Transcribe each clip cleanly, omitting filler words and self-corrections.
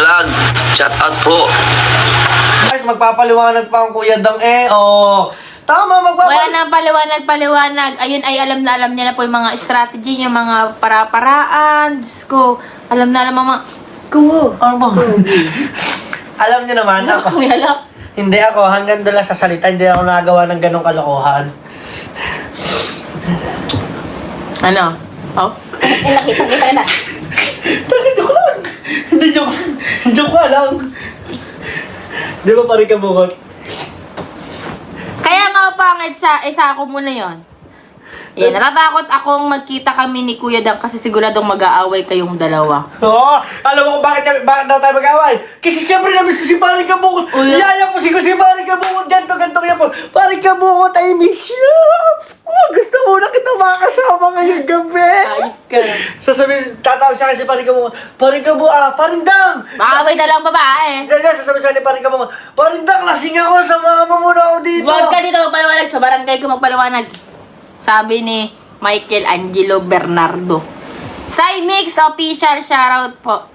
Vlog. Shout out po. Guys, magpapaliwanag pa ang Kuya Dang Tama, Wala nang paliwanag. Ayun ay alam na alam niya na po yung mga strategy, yung mga para-paraan. Diyos ko, alam na alam mga... Ano ba? Alam niyo naman ako. Hindi ako, hanggang doon lang sa salita, hindi ako nagawa ng ganong kalokohan. Ano? Oh? Nakita na. Joke lang. Hindi joke. Joke ka lang. Di ba pare ka bukot? Kaya nga pangit isa ako muna yon. Yan, natatakot akong magkita kami ni Kuya Dang kasi siguradong mag-aaway kayong dalawa. Oo, alam mo kung bakit daw tayo mag-aaway? Kasi siyempre namiss ko si pare ka bukot. Yaya ko si pare ka bukot. Ganto yan po. Pare ka bukot, I miss you. Gusto mo na kita makakasama ngayong gabi. Ayip ka. Sasabihin, tatawag sa akin si pare ka bukot. Pare ka bukot, Paring Dang. Maaway na lang babae. Sasabihin sa akin ni pare ka bukot. Paring Dang, lasing ako, samahan mo muna ako dito. Huwag ka dito magpaliwanag. Sa barangay ko magpaliwanag. Sabi ni Michael Angelo Bernardo. Cymix Official, shoutout po.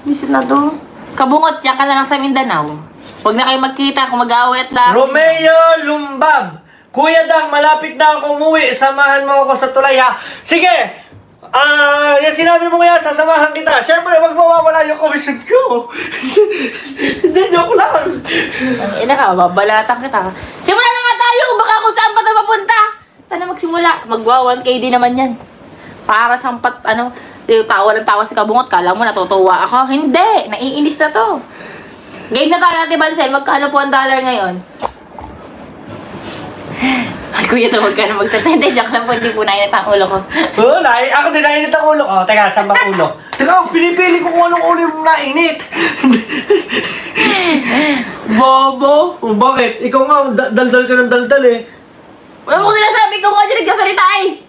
Bisit na to. Kabungot, yan ka na lang sa Mindanao. Huwag na kayo magkita kung mag-aaway at lang. Romeo Lumbab. Kuya Dang, malapit na ako umuwi. Samahan mo ako sa tulay, ha? Sige! Yung sinabi mo nga, sasamahan kita. Siyempre, wag mawawala yung commission ko. Hindi, joke lang. Ina ka, babalatan kita. Simula na nga tayo! Baka kung saan pa tayo mapunta. Tana magsimula. Magwa 1K din naman yan. Para sampat, tawa ng tawa si Kabungot. Kala mo natutuwa ako. Hindi! Naiinis na to. Game na tayo, Ate Bansel. Magkano po ang dollar ngayon? Kuya, huwag ka na magtatende. Joke lang po, hindi po nainit ang ulo ko. Ako din nainit ang ulo. Teka, saan bang ulo? Teka, pinipili ko kung anong ulo yung nainit. Bobo! Bakit? Ikaw nga, daldal ka ng daldal eh. Wala mo sinasabi ko nga dyan nagkasalita eh.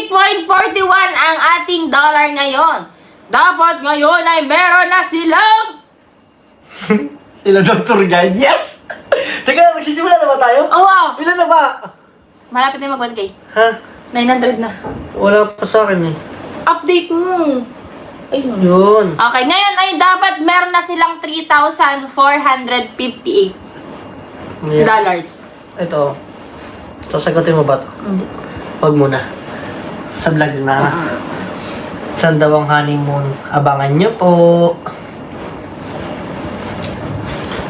58.41 ang ating dollar ngayon. Dapat ngayon ay meron na silang... Sila Dr. Guide. Yes! Teka, magsisimula na ba tayo? Oh, wow! Ilan na ba? Malapit na yung mag-1K. Ha? 900 na. Wala pa sa akin eh. Update mo. Ayun. Yun. Okay, ngayon ay dapat meron na silang 3,458 Yeah. dollars. Ito. Sasagutin mo ba ito? Hindi. Huwag muna. Sa vlogs na. Saan daw ang honeymoon? Abangan nyo po.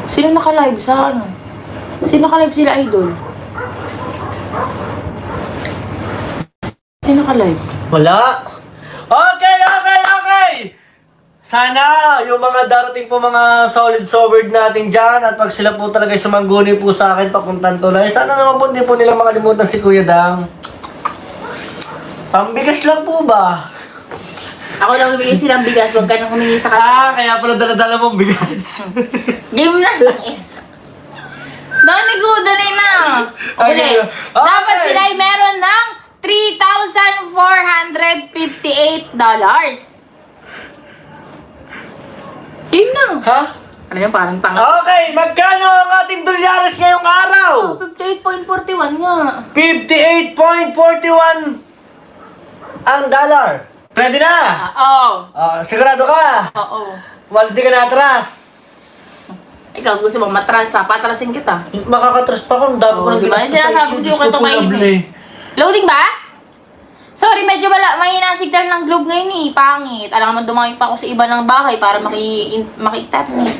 Sino naka-live sa ano? Sino naka-live sila, Idol? Sino naka-live? Wala. Okay! Sana yung mga darating po mga solid soberd natin dyan at pag sila po talaga sumangguni po sa akin papuntang tulay, sana naman po hindi po nila makalimutan si Kuya Dang. Pambigas lang po ba? Ako lang bibigay silang bigas, huwag ka nang humingi sa kanila. Kaya pala dala-dala mong bigas. Game na. Dali ko, dali na. Okay. Okay. Dapat sila ay meron ng $3,458. Game na. Ha? Ano yung parang tanga? Okay, magkano ang ating dolyares ngayong araw? 58.41 nga. 58.41 ang dollar. Pwede na? Oo. Sigurado ka? Oo. Waldi ka na atras. Ikaw gusto mo matras pa? Patrasin kita. Makakatras pa kung dapat ko nang diba? Yung sinasabi ko ka tumayin. Loading ba? Sorry, medyo mahina ang signal ng Globe ngayon eh. Pangit. Alam naman dumami pa ako sa iba ng bahay para makita niyo.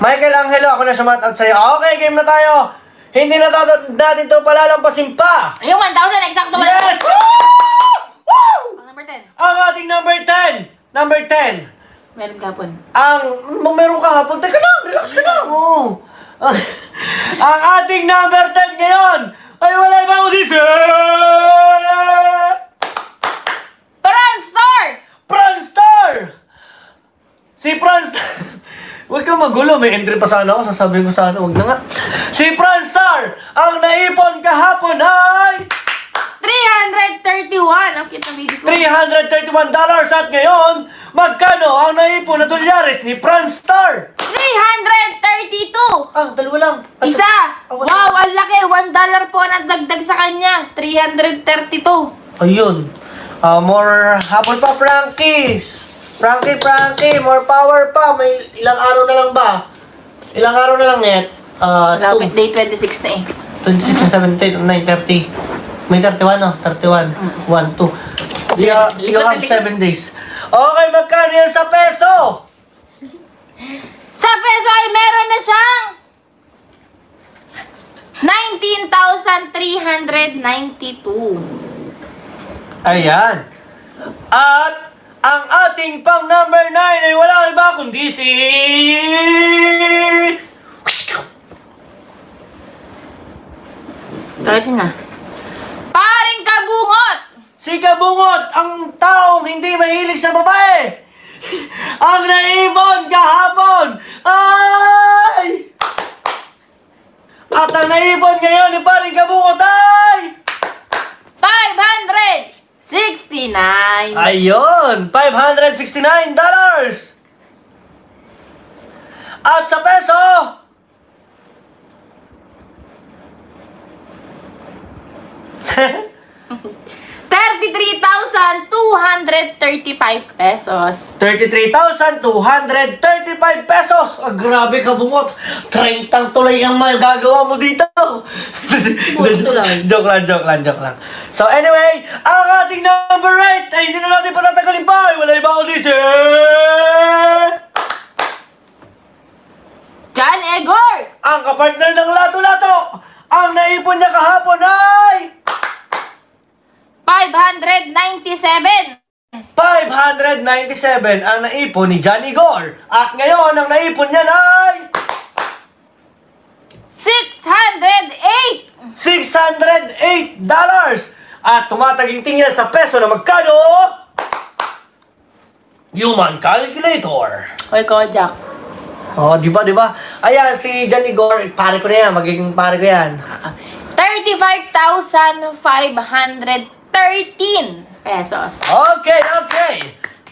Michael Angelo, ako na sumat-out sa'yo. Okay, game na tayo. Hindi na natin ito palalampasin pa. Ayun, 1,000. Eksakto. Yes! Woo! Number 10. Ang ating number 10. Number 10. Meron kapon. Meron ka hapon. Teka lang, relax ka lang. Oh. Ang ating number 10 ngayon ay wala ibang audition. Pranstar! Si Pranstar! Huwag kang magulo, may entry pa sana ako. Sasabihin ko sana, huwag na nga. Si Pranstar! Ang naipon kahapon ay... 331. Ang cute ng baby ko. $331 at ngayon, magkano ang naipon na dolyares ni Pranstar? 332. Dalawa lang. Isa. Wow, ang laki. $1 po ang dagdag sa kanya. 332. Ayun. More habol pa, Frankies. Frankie, more power pa. May ilang araw na lang ba? Ilang araw na lang, net? Lapit day 26 na eh. 26 na 17, 9, 30. May 31, no? 31. 1, 2. You have 7 days. Okay, magkano yan sa peso? Sa peso ay meron na siyang 19,392. Ayan. At ang ating pang number 9 ay wala iba kundi si... Bakit nga? Paring Kabungot! Si Kabungot, ang taong hindi mahilig sa babae. Ang naibon kahapon. Ay! At ang naibon ngayon ni Paring Kabungot ay... 569. Ayun! $569. At sa peso... 33,235 pesos. 33,235 pesos. Ah, grabe Kabungot. 30 tulay ang magagawa mo dito. Tulay. Joke lang. So anyway, ang ating number 8 ay hindi na natin patatagalin pa. Wala iba ako din si... John Egor! Ang kapartner ng Lato-Lato. Ang naipon niya kahapon ay... 597. 597 ang naipon ni Johnny Gore. At ngayon, ang naipon niya ay... 608. $608. At tumataginting yan sa peso na magkano? Human calculator. Hoy, Kojak. Oh, di ba? Ayan, si Johnny Gore, pare ko na yan. Magiging pare ko yan. 35,513 pesos. Okay.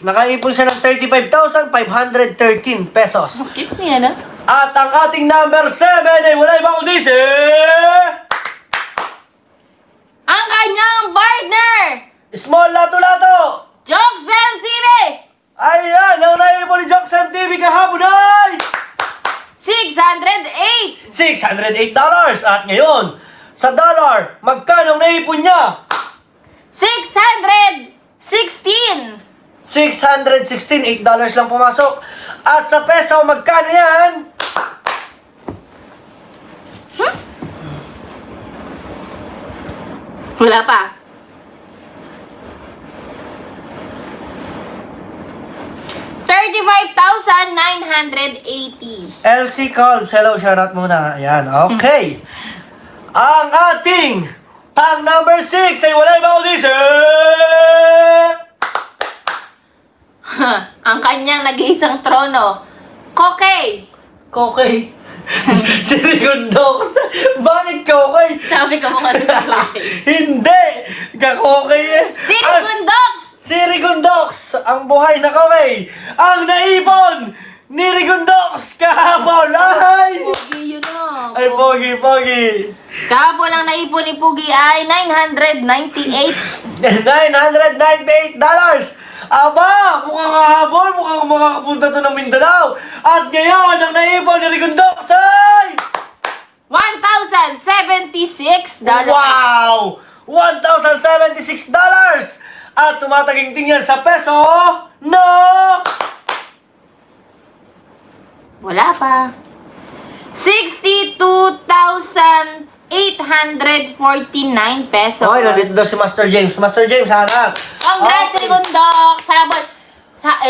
Nakaipon siya ng 35,513 pesos. Cute niya, no? At ang ating number 7 ay wala ibang kundi si... Ang kanyang partner, Small Lato-Lato. Joxel TV. Ayan, ang naipon ni Joxel TV kahapon ay... 608. $608. At ngayon, sa dollar, magkano ang naipon niya? 616. $616, $8 lang pumasok. At sa peso, magkano yan? Wala pa. 35,980. LC Calms, hello, shoutout muna. Ayan, okay. Ang ating pang number 6 ay wala ibang kundi si... Ang kanyang nag-iisang trono, Kokey. Kokey. Si Rigondox. Bakit Kokey? Sabi ko mukha sa Kokey. Hindi! Kakokey eh. Si Rigondox. Si Rigondox, ang buhay na Kokey. Ang naipon ni Rigondox kahapon ay... Pogi yun o. Ay, pogi. Kahapon ang naipon ni Pugi ay $998. $998. Aba, mukhang hahabol, mukhang makakapunta to ng Mindanao. At ngayon, ang naipon ni Rigondox ay... $1,076. Wow! $1,076! At tumataging yan sa peso, no! Wala pa. 62,849 pesos. Okay, nandito daw si Master James. Master James, hanap. Congrats, Rigondox!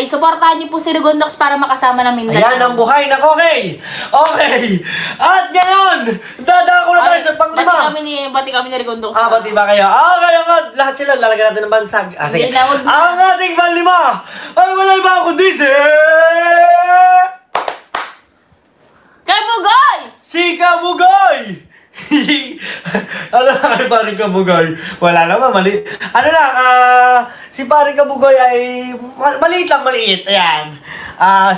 Supportahan niyo po si Rigondox para makasama ng Mindanao. Ayan ang buhay na Kokey. Okay. At ngayon, dadako na tayo sa panglima. Bati kami ni Rigondox. Bati ba kayo? Okay, lahat sila lalagyan natin ng bansag. Sige. Ang ating panglima ay wala iba kundi si... Kabugoy! Si Kabugoy! Ano na kay Paring Kabugoy? Wala naman, maliit. Ano lang, si Paring Kabugoy ay maliit. Ayan.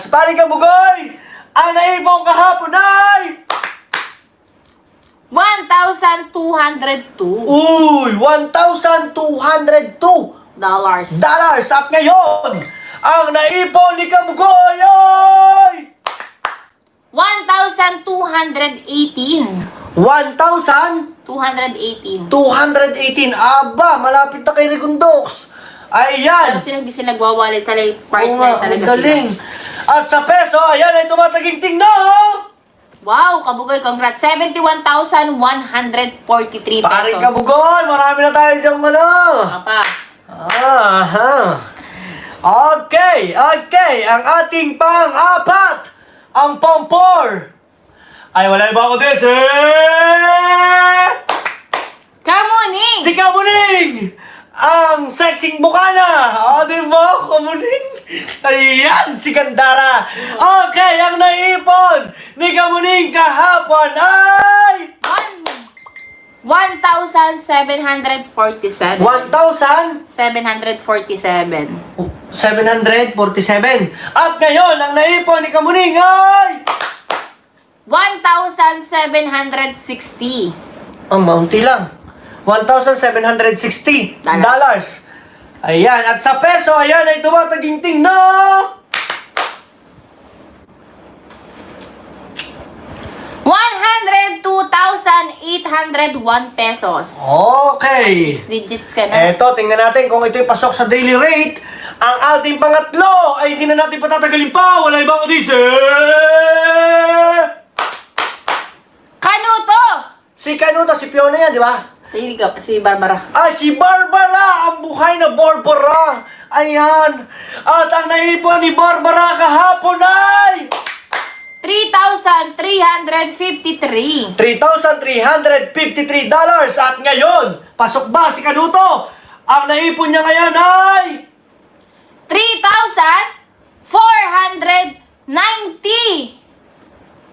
Si Paring Kabugoy, ang naipong kahapon ay... 1,202 Uy! $1,202! dollars. At ngayon, ang naipon ni Kabugoy ay 1,218. 1,218. 218. Aba, malapit na kay Rigundox. Ayan. Pero sila hindi sila nagwawalit sa Oo partner nga, talaga ang galing. sila. At sa peso, ayan ay tumataginting na. Wow, Kabugoy, congrats. 71,143 pesos. Paring Kabugoy, marami na tayo diyang Apa. Aha. Okay. Ang ating pang-apat, ang pang-4. Ay, wala iba ako this, Kamuning! Si Kamuning! Ang sexing bukana! O, diba? Kamuning! Ayan, si Gandara! Okay, ang naipon ni Kamuning kahapon ay 1,747. 1,747. 747. At ngayon, ang naipon ni Kamuning ay 1,760. ang maunti lang. 1,760 Dollars. dollars. Ayan, at sa peso, ayan ay tumataginting na 102,801 pesos. Okay. 6 digits ka na. Eto, tingnan natin kung ito'y pasok sa daily rate. Ang ating pangatlo ay hindi na natin patatagalin pa. Wala ibang odise. Kanuto! Si Kanuto, si Fiona yan, di ba? Hindi ka, si Barbara. Ah, si Barbara! Ang buhay na Barbara! Ayan! At ang naipon ni Barbara kahapon ay 3,353. $3,353 dollars. At ngayon, pasok ba si Kanuto? Ang naipon niya ngayon ay 3,490.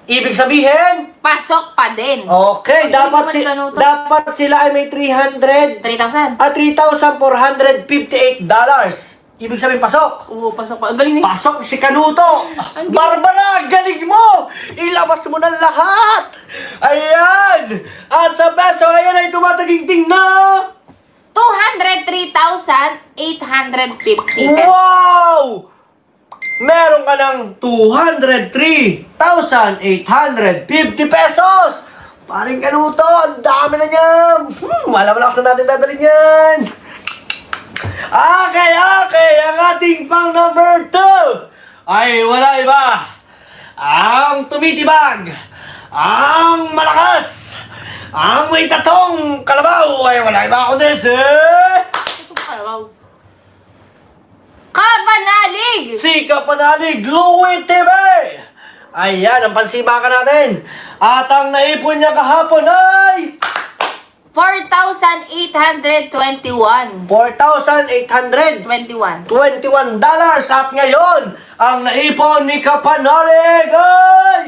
ibig sabihin, Pasok pa din. okay, Ang dapat, galing naman, Kanuto. dapat sila ay may 300 3,000. at $3,458 dollars. Ibig sabihin, pasok. Oo, pasok pa. Ang galing ni. Pasok si Kanuto. Barbara, galing mo. Ilabas mo ng lahat. Ayan. At sa peso, ayan ay tumataginting na 203,850 pesos. wow! Meron ka ng 203,850 pesos! Paring Kanuto, ang dami na niyan! Alam mo na kung saan natin dadalhin yan! Okay! Ang ating pang number 2 ay wala iba! Ang tumitibag! Ang malakas! Ang may tatong kalabaw! Ay wala iba ako din, Wow. Kapanalig! Si Kapanalig, Louie TV! Ayan, ang pansibakan natin. At ang naipon niya kahapon ay 4,821. 4,821 21. dollars. At ngayon, ang naipon ni Kapanalig ay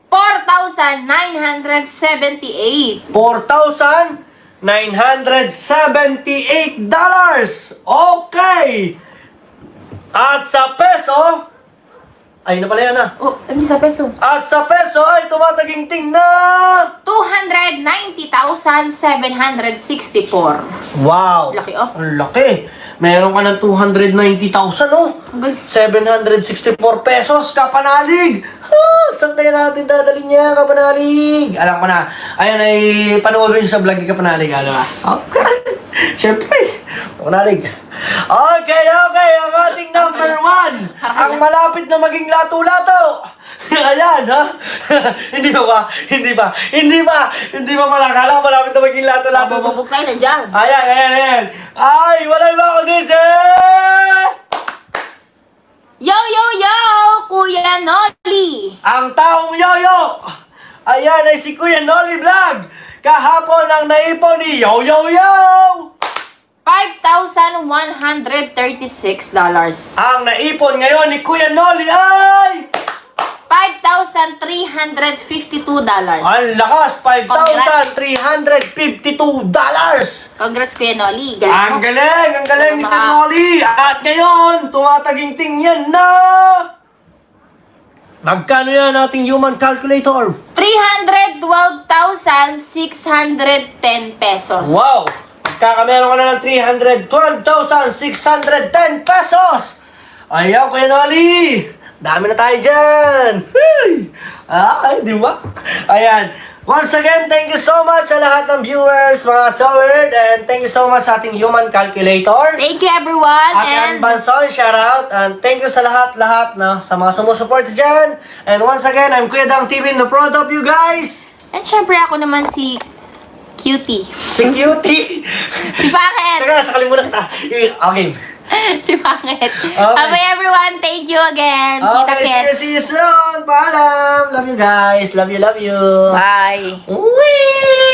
4,978. $4,978 dollars. Okay. At sa peso, ay na pala yan ah. Oh, hindi sa peso. At sa peso ay tumataginting na 290,764. wow. Laki, oh. Ang laki. Meron ka ng 290,000 oh. Ang galing. 764 pesos, Kapanalig! Saan kaya natin dadalhin niya, Kapanalig? Alam ko na. Ayan ay panoorin sa vlog ni Kapanalig, ano ba? Okay. Siyempre, Kapanalig. Okay. Ang ating number 1. Ang malapit na maging lato-lato. Ayan, ha? Hindi ba? Malakala, malapit na maging lato-lato. Mabubog tayo nandiyan. Ayan. Ay, wala iba ako din, Yo! Kuya Noli! ang taong yoyo. Ayan ay si Kuya Noli Vlog. Kahapon ang naipon ni Yo! $5,136. Ang naipon ngayon ni Kuya Noli ay $5,352. ang lakas, $5,352. Congrats, Kuya Noli. Ang galing ni Kuya Noli. At ngayon, tumataginting yan na magkano yan ating human calculator? 312,610 pesos. Wow! kakameron ka na ng 312,610 pesos. Ayaw, Kuya Noli. Dami na tayo dyan. Ay, di ba? Ayan. Once again, thank you so much sa lahat ng viewers, mga Soward, and thank you so much sa ating human calculator. Thank you everyone. At Banson, shout out. And thank you sa lahat, no, sa mga sumusupport dyan. And once again, I'm Kuya Dang TV, the proud of you guys. And syempre ako naman si Cutie. Si Cutie. Si Bakit? Teka, sakalin muna kita. Okay. Si Bakit? Okay. Bye everyone. Thank you again. Kita kits. See you soon. Paalam. Love you guys. Love you. Bye. Wee!